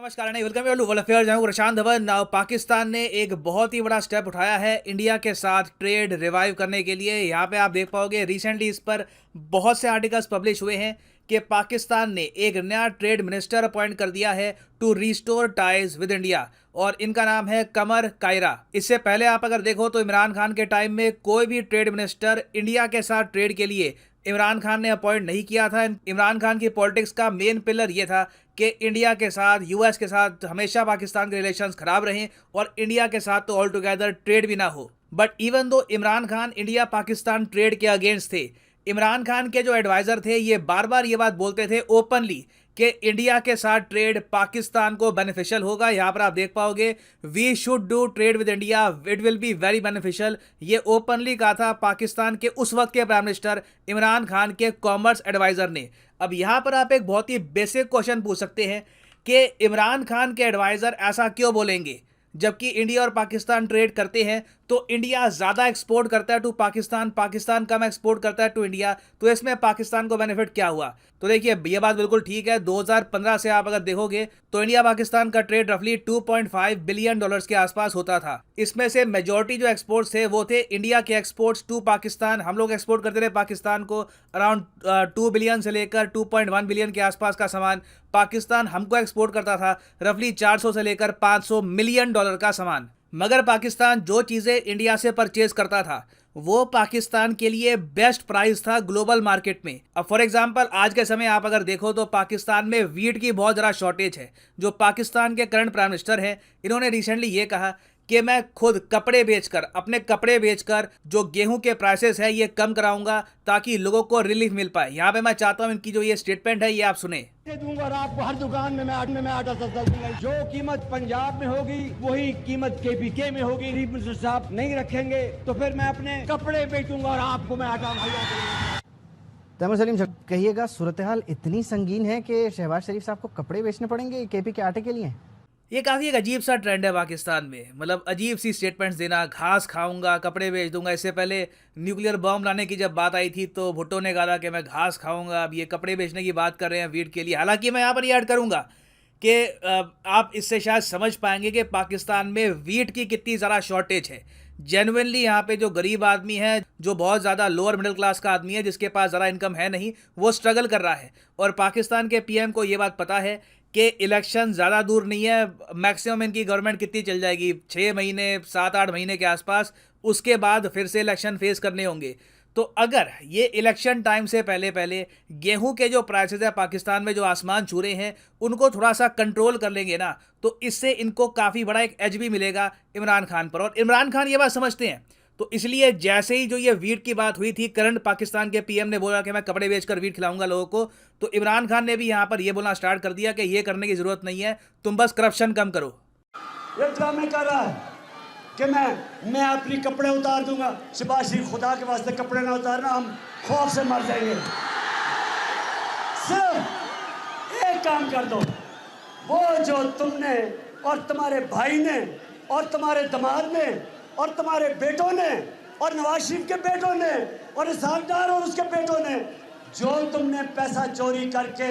नमस्कार welcome to world affairs. मैं हूं प्रशांत धवन। नाउ पाकिस्तान ने एक बहुत ही बड़ा स्टेप उठाया है इंडिया के साथ ट्रेड रिवाइव करने के लिए। यहाँ पे आप देख पाओगे रिसेंटली इस पर बहुत से आर्टिकल्स पब्लिश हुए हैं कि पाकिस्तान ने एक नया ट्रेड मिनिस्टर अपॉइंट कर दिया है to restore ties with India, और इनका नाम है कमर कायरा। इससे पहले आप अगर देखो तो इमरान खान के टाइम में कोई भी ट्रेड मिनिस्टर इंडिया के साथ ट्रेड के लिए इमरान खान ने अपॉइंट नहीं किया था। इमरान खान की पॉलिटिक्स का मेन पिलर ये था कि इंडिया के साथ, यूएस के साथ हमेशा पाकिस्तान के रिलेशंस खराब रहें और इंडिया के साथ तो ऑल टुगेदर ट्रेड भी ना हो। But even though Imran Khan India Pakistan trade के अगेंस्ट थे, इमरान खान के जो एडवाइजर थे ये बार बार ये बात बोलते थे ओपनली कि इंडिया के साथ ट्रेड पाकिस्तान को बेनिफिशियल होगा। यहाँ पर आप देख पाओगे we should do trade with India, it will be very beneficial. ये ओपनली कहा था पाकिस्तान के उस वक्त के प्राइम मिनिस्टर इमरान खान के कॉमर्स एडवाइजर ने। अब यहाँ पर आप एक बहुत ही बेसिक क्वेश्चन पूछ सकते हैं कि इमरान खान के एडवाइजर ऐसा क्यों बोलेंगे, जबकि इंडिया और पाकिस्तान ट्रेड करते हैं तो इंडिया ज़्यादा एक्सपोर्ट करता है टू पाकिस्तान, पाकिस्तान कम एक्सपोर्ट करता है टू इंडिया, तो इसमें पाकिस्तान को बेनिफिट क्या हुआ। तो देखिए ये बात बिल्कुल ठीक है। 2015 से आप अगर देखोगे तो इंडिया पाकिस्तान का ट्रेड रफली 2.5 बिलियन डॉलर्स के आसपास होता था। इसमें से मेजॉरिटी जो एक्सपोर्ट्स थे वो थे इंडिया के एक्सपोर्ट्स टू पाकिस्तान। हम लोग एक्सपोर्ट करते थे पाकिस्तान को अराउंड 2 बिलियन से लेकर 2.1 बिलियन के आसपास का सामान। पाकिस्तान हमको एक्सपोर्ट करता था रफली 400 से लेकर 500 मिलियन डॉलर का सामान। मगर पाकिस्तान जो चीज़ें इंडिया से परचेज करता था वो पाकिस्तान के लिए बेस्ट प्राइस था ग्लोबल मार्केट में। अब फॉर एग्जांपल आज के समय आप अगर देखो तो पाकिस्तान में वीट की बहुत ज़्यादा शॉर्टेज है। जो पाकिस्तान के करंट प्राइम मिनिस्टर हैं इन्होंने रिसेंटली ये कहा कि मैं खुद कपड़े बेचकर, अपने कपड़े बेचकर जो गेहूं के प्राइसेस है ये कम कराऊंगा ताकि लोगों को रिलीफ मिल पाए। यहाँ पे मैं चाहता हूँ इनकी जो ये स्टेटमेंट है ये आप सुने। दूंगा और आपको हर दुकान में मैं आटा सस्ता दूंगा। जो कीमत पंजाब में होगी वही कीमत केपीके में होगी। चीफ मिनिस्टर साहब नहीं रखेंगे तो फिर मैं अपने कपड़े बेचूंगा और आपको मैं आटा मुहैया करूंगा। तैमूर सलीम कहिएगा, सूरत हाल इतनी संगीन है कि शहबाज शरीफ साहब को कपड़े बेचने पड़ेंगे केपी के आटे के लिए। ये काफ़ी एक अजीब सा ट्रेंड है पाकिस्तान में, मतलब अजीब सी स्टेटमेंट्स देना, घास खाऊंगा कपड़े बेच दूंगा। इससे पहले न्यूक्लियर बॉम्ब लाने की जब बात आई थी तो भुट्टो ने कहा था कि मैं घास खाऊंगा। अब ये कपड़े बेचने की बात कर रहे हैं वीट के लिए। हालांकि मैं यहाँ पर ये ऐड करूंगा कि आप इससे शायद समझ पाएंगे कि पाकिस्तान में वीट की कितनी ज़्यादा शॉर्टेज है। जेनुइनली यहाँ पे जो गरीब आदमी है, जो बहुत ज़्यादा लोअर मिडिल क्लास का आदमी है, जिसके पास ज़्यादा इनकम है नहीं, वो स्ट्रगल कर रहा है। और पाकिस्तान के पीएम को ये बात पता है कि इलेक्शन ज़्यादा दूर नहीं है। मैक्सिमम इनकी गवर्नमेंट कितनी चल जाएगी, 6 महीने 7-8 महीने के आसपास, उसके बाद फिर से इलेक्शन फेस करने होंगे। तो अगर ये इलेक्शन टाइम से पहले पहले गेहूं के जो प्राइसेस है पाकिस्तान में जो आसमान छू रहे हैं उनको थोड़ा सा कंट्रोल कर लेंगे ना, तो इससे इनको काफ़ी बड़ा एक एज भी मिलेगा इमरान खान पर। और इमरान खान ये बात समझते हैं, तो इसलिए जैसे ही जो ये वीट की बात हुई थी, करंट पाकिस्तान के पीएम ने बोला कि मैं कपड़े बेचकर वीट खिलाऊंगा लोगों को, तो इमरान खान ने भी यहाँ पर ये बोलना स्टार्ट कर दिया कि ये करने की ज़रूरत नहीं है, तुम बस करप्शन कम करो। ये ड्रामे कर रहा है कि मैं अपनी कपड़े उतार दूंगा। शहबाज शरीफ खुदा के वास्ते कपड़े ना उतारना, हम खौफ से मर जाएंगे। सिर्फ एक काम कर दो, वो जो तुमने और तुम्हारे भाई ने और तुम्हारे दामाद ने और तुम्हारे बेटों ने और नवाज शरीफ के बेटों ने और इसहाक डार और उसके बेटों ने जो तुमने पैसा चोरी करके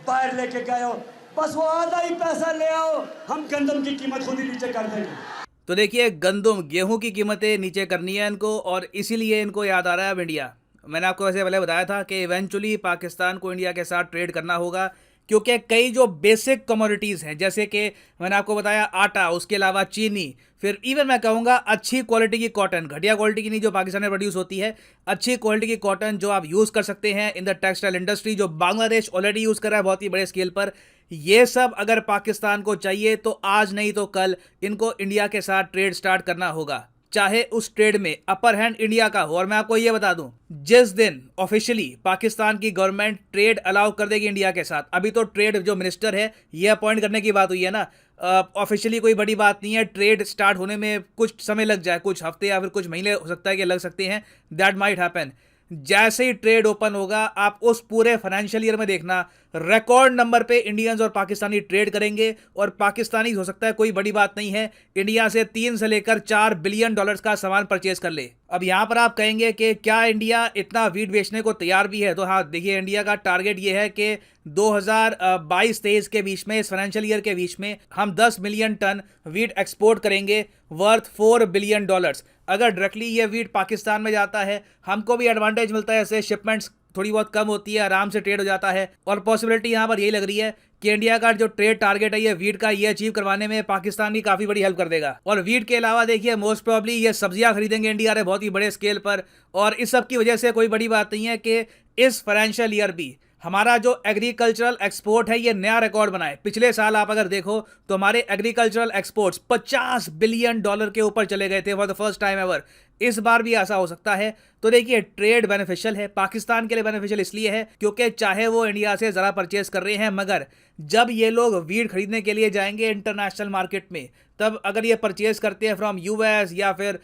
बाहर लेके गए हो, बस वो आधा ही पैसा ले आओ, हम गंदम की कीमत खुद ही नीचे कर देंगे। तो देखिए गंदम, गेहूं की कीमतें नीचे करनी है इनको, और इसीलिए इनको याद आ रहा है अब इंडिया। मैंने आपको वैसे पहले बताया था कि इवेंचुअली पाकिस्तान को इंडिया के साथ ट्रेड करना होगा, क्योंकि कई जो बेसिक कमोडिटीज़ हैं, जैसे कि मैंने आपको बताया आटा, उसके अलावा चीनी, फिर इवन मैं कहूँगा अच्छी क्वालिटी की कॉटन, घटिया क्वालिटी की नहीं जो पाकिस्तान में प्रोड्यूस होती है, अच्छी क्वालिटी की कॉटन जो आप यूज़ कर सकते हैं इन द टेक्सटाइल इंडस्ट्री, जो बांग्लादेश ऑलरेडी यूज़ कर रहा है बहुत ही बड़े स्केल पर। ये सब अगर पाकिस्तान को चाहिए तो आज नहीं तो कल इनको इंडिया के साथ ट्रेड स्टार्ट करना होगा, चाहे उस ट्रेड में अपर हैंड इंडिया का हो। और मैं आपको ये बता दूं, जिस दिन ऑफिशियली पाकिस्तान की गवर्नमेंट ट्रेड अलाउ कर देगी इंडिया के साथ, अभी तो ट्रेड जो मिनिस्टर है ये अपॉइंट करने की बात हुई है ना, ऑफिशियली कोई बड़ी बात नहीं है। ट्रेड स्टार्ट होने में कुछ समय लग जाए, कुछ हफ्ते या फिर कुछ महीने हो सकता है कि लग सकते हैं, दैट माइट हैपन। जैसे ही ट्रेड ओपन होगा आप उस पूरे फाइनेंशियल ईयर में देखना रिकॉर्ड नंबर पे इंडियंस और पाकिस्तानी ट्रेड करेंगे। और पाकिस्तानी हो सकता है कोई बड़ी बात नहीं है इंडिया से 3 से लेकर 4 बिलियन डॉलर्स का सामान परचेज कर ले। अब यहां पर आप कहेंगे कि क्या इंडिया इतना वीट बेचने को तैयार भी है? तो हाँ, देखिए इंडिया का टारगेट ये है कि 2022-23 के बीच में, इस फाइनेंशियल ईयर के बीच में हम 10 मिलियन टन वीट एक्सपोर्ट करेंगे वर्थ $4 बिलियन। अगर डायरेक्टली ये वीट पाकिस्तान में जाता है हमको भी एडवांटेज मिलता है, ऐसे शिपमेंट्स थोड़ी बहुत कम होती है, आराम से ट्रेड हो जाता है। और पॉसिबिलिटी यहाँ पर यही लग रही है कि इंडिया का जो ट्रेड टारगेट है ये वीट का, ये अचीव करवाने में पाकिस्तान की काफी बड़ी हेल्प कर देगा। और वीट के अलावा देखिए मोस्ट प्रोबेबली ये सब्जियां खरीदेंगे इंडिया ने बहुत ही बड़े स्केल पर। और इस सब की वजह से कोई बड़ी बात नहीं है कि इस फाइनेंशियल ईयर भी हमारा जो एग्रीकल्चरल एक्सपोर्ट है ये नया रिकॉर्ड बनाए। पिछले साल आप अगर देखो तो हमारे एग्रीकल्चरल एक्सपोर्ट्स $50 बिलियन के ऊपर चले गए थे for the first time ever. इस बार भी ऐसा हो सकता है। तो देखिए ट्रेड बेनिफिशियल है, पाकिस्तान के लिए बेनिफिशियल इसलिए है क्योंकि चाहे वो इंडिया से ज़रा परचेज कर रहे हैं, मगर जब ये लोग वीट खरीदने के लिए जाएंगे इंटरनेशनल मार्केट में, तब अगर ये परचेज करते हैं फ्रॉम यूएस या फिर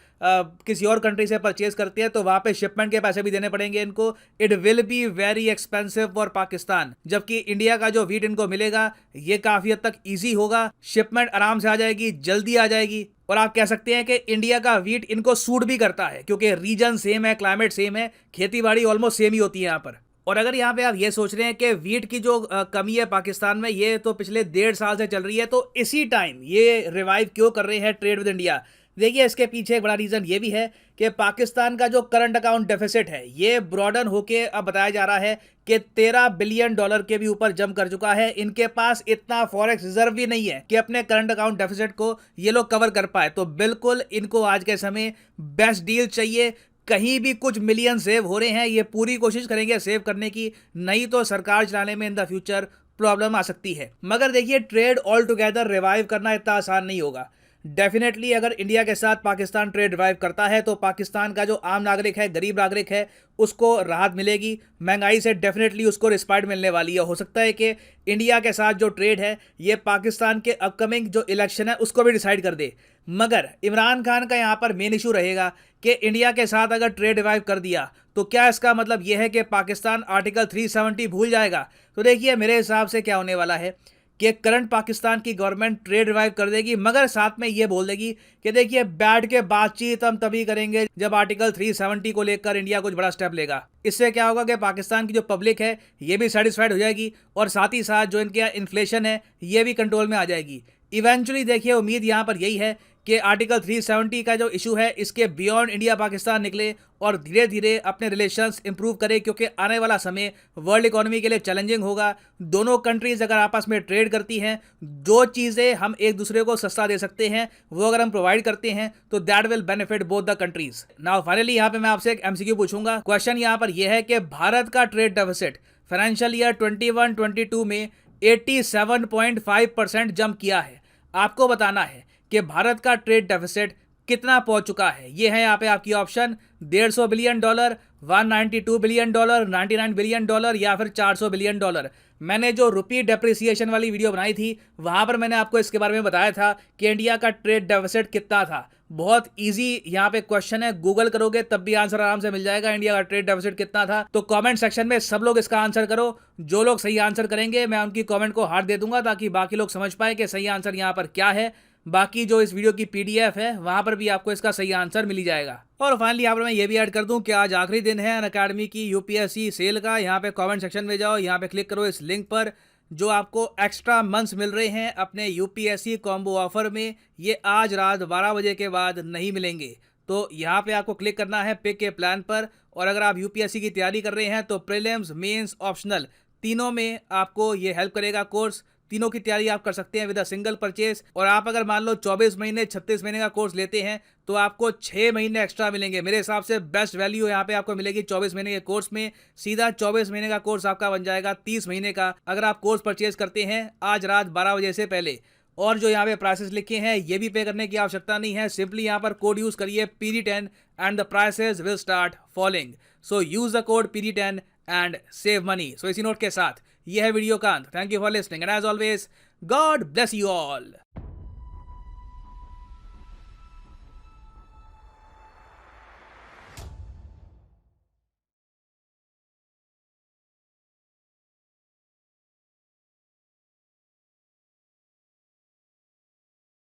किसी और कंट्री से परचेज करते हैं तो वहाँ पे शिपमेंट के पैसे भी देने पड़ेंगे इनको। It will be very expensive for Pakistan. जबकि इंडिया का जो वीट इनको मिलेगा ये काफ़ी हद तक ईजी होगा, शिपमेंट आराम से आ जाएगी, जल्दी आ जाएगी। और आप कह सकते हैं कि इंडिया का वीट इनको सूट भी करता है क्योंकि रीजन सेम है, क्लाइमेट सेम है, खेती बाड़ी ऑलमोस्ट सेम ही होती है यहाँ पर। और अगर यहाँ पे आप ये सोच रहे हैं कि वीट की जो कमी है पाकिस्तान में ये तो पिछले 1.5 साल से चल रही है, तो इसी टाइम ये रिवाइव क्यों कर रहे हैं ट्रेड विद इंडिया? देखिए इसके पीछे एक बड़ा रीज़न ये भी है कि पाकिस्तान का जो करंट अकाउंट डेफिसिट है ये ब्रॉडन होके अब बताया जा रहा है कि $13 बिलियन के भी ऊपर जंप कर चुका है। इनके पास इतना फॉरेक्स रिजर्व भी नहीं है कि अपने करंट अकाउंट डेफिसिट को ये लोग कवर कर पाए। तो बिल्कुल इनको आज के समय बेस्ट डील चाहिए। कहीं भी कुछ मिलियन सेव हो रहे हैं, ये पूरी कोशिश करेंगे सेव करने की, नहीं तो सरकार चलाने में इन द फ्यूचर प्रॉब्लम आ सकती है। मगर देखिए ट्रेड ऑल टुगेदर रिवाइव करना इतना आसान नहीं होगा। डेफिनेटली अगर इंडिया के साथ पाकिस्तान ट्रेड रिवाइव करता है तो पाकिस्तान का जो आम नागरिक है, गरीब नागरिक है, उसको राहत मिलेगी, महंगाई से डेफिनेटली उसको रिस्पाइट मिलने वाली है। हो सकता है कि इंडिया के साथ जो ट्रेड है ये पाकिस्तान के अपकमिंग जो इलेक्शन है उसको भी डिसाइड कर दे। मगर इमरान खान का यहाँ पर मेन इशू रहेगा कि इंडिया के साथ अगर ट्रेड रिवाइव कर दिया तो क्या इसका मतलब यह है कि पाकिस्तान आर्टिकल 370 भूल जाएगा? तो देखिए मेरे हिसाब से क्या होने वाला है कि करंट पाकिस्तान की गवर्नमेंट ट्रेड रिवाइव कर देगी, मगर साथ में ये बोल देगी कि देखिए बैठ के बातचीत हम तभी करेंगे जब आर्टिकल 370 को लेकर इंडिया कुछ बड़ा स्टेप लेगा। इससे क्या होगा कि पाकिस्तान की जो पब्लिक है ये भी सेटिस्फाइड हो जाएगी और साथ ही साथ जो इनके इन्फ्लेशन है ये भी कंट्रोल में आ जाएगी। इवेंचुअली देखिए उम्मीद यहाँ पर यही है कि आर्टिकल 370 का जो इशू है इसके बियॉन्ड इंडिया पाकिस्तान निकले और धीरे धीरे अपने रिलेशंस इंप्रूव करे, क्योंकि आने वाला समय वर्ल्ड इकोनॉमी के लिए चैलेंजिंग होगा। दोनों कंट्रीज अगर आपस में ट्रेड करती हैं, जो चीज़ें हम एक दूसरे को सस्ता दे सकते हैं वो अगर हम प्रोवाइड करते हैं तो that will benefit both the countries. Now finally यहाँ पे मैं आपसे एक MCQ पूछूंगा। क्वेश्चन यहाँ पर यह है कि भारत का ट्रेड डेफिसिट फाइनेंशियल ईयर 21-22 में 87.5% जंप किया है। आपको बताना है कि भारत का ट्रेड डेफिसिट कितना पहुंच चुका है। ये है यहाँ पे आपकी ऑप्शन: $150 बिलियन, $192 बिलियन, $99 बिलियन या फिर $400 बिलियन। मैंने जो रुपी डेप्रिसिएशन वाली वीडियो बनाई थी वहां पर मैंने आपको इसके बारे में बताया था कि इंडिया का ट्रेड डेफिसिट कितना था। बहुत इजी यहाँ पे क्वेश्चन है, गूगल करोगे तब भी आंसर आराम से मिल जाएगा इंडिया का ट्रेड डेफिसिट कितना था। तो कमेंट सेक्शन में सब लोग इसका आंसर करो। जो लोग सही आंसर करेंगे मैं उनकी कमेंट को हार्ट दे दूंगा ताकि बाकी लोग समझ पाए कि सही आंसर यहाँ पर क्या है। बाकी जो इस वीडियो की PDF है वहां पर भी आपको इसका सही आंसर मिल जाएगा। और फाइनली यहाँ पर मैं ये भी ऐड कर दूं कि आज आखिरी दिन है अनअकैडमी की UPSC सेल का। यहाँ पे कमेंट सेक्शन में जाओ, यहाँ पे क्लिक करो इस लिंक पर, जो आपको एक्स्ट्रा मंथ्स मिल रहे हैं अपने UPSC कॉम्बो ऑफर में, ये आज रात 12 बजे के बाद नहीं मिलेंगे। तो यहाँ पे आपको क्लिक करना है पिक के प्लान पर। और अगर आप UPSC की तैयारी कर रहे हैं तो प्रीलिम्स, मेंस, ऑप्शनल तीनों में आपको ये हेल्प करेगा कोर्स। तीनों की तैयारी आप कर सकते हैं विद अ सिंगल परचेज। और आप अगर मान लो 24 महीने 36 महीने का कोर्स लेते हैं तो आपको 6 महीने एक्स्ट्रा मिलेंगे। मेरे हिसाब से बेस्ट वैल्यू यहाँ पे आपको मिलेगी 24 महीने के कोर्स में। सीधा 24 महीने का कोर्स आपका बन जाएगा 30 महीने का, अगर आप कोर्स परचेज करते हैं आज रात 12 बजे से पहले। और जो यहाँ पे प्राइसेस लिखे हैं ये भी पे करने की आवश्यकता नहीं है, सिंपली यहाँ पर कोड यूज करिए PD10 and the prices will start falling. So use the code PD10 and save money. So इसी नोट के साथ ये है वीडियो का अंत। Thank you for listening and as always God bless you all.